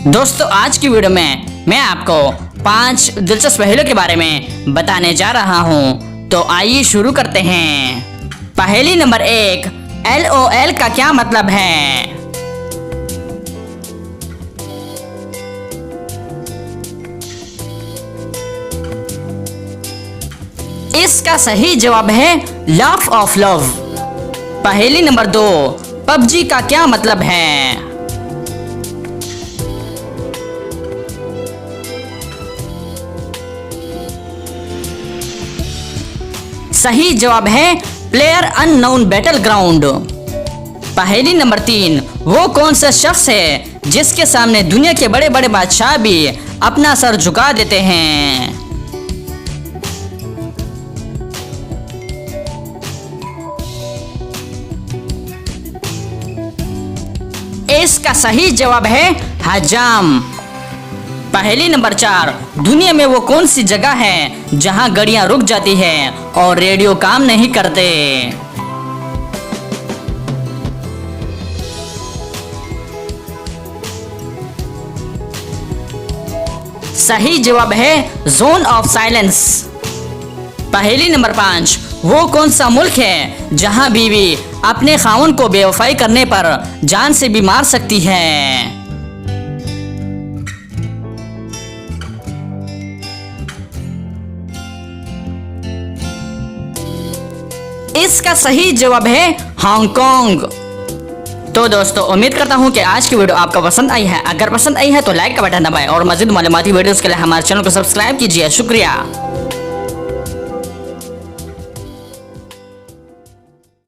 दोस्तों आज की वीडियो में मैं आपको 5 दिलचस्प पहेलियों के बारे में बताने जा रहा हूँ। तो आइए शुरू करते हैं। पहेली नंबर 1, LOL का क्या मतलब है? इसका सही जवाब है लाफ ऑफ लव। पहेली नंबर 2, PUBG का क्या मतलब है? सही जवाब है प्लेयर अननोन बैटल ग्राउंड। पहेली नंबर 3, वो कौन सा शख्स है जिसके सामने दुनिया के बड़े बड़े बादशाह भी अपना सर झुका देते हैं? इसका सही जवाब है हजाम। पहेली नंबर 4, दुनिया में वो कौन सी जगह है जहां गाड़ियां रुक जाती है और रेडियो काम नहीं करते? सही जवाब है जोन ऑफ साइलेंस। पहेली नंबर 5, वो कौन सा मुल्क है जहां बीवी अपने खाउन को बेवफाई करने पर जान से भी मार सकती है? इसका सही जवाब है हांगकांग। तो दोस्तों उम्मीद करता हूं कि आज की वीडियो आपको पसंद आई है। अगर पसंद आई है तो लाइक का बटन दबाएं और मज़ीद मालूमाती वीडियोस के लिए हमारे चैनल को सब्सक्राइब कीजिए। शुक्रिया।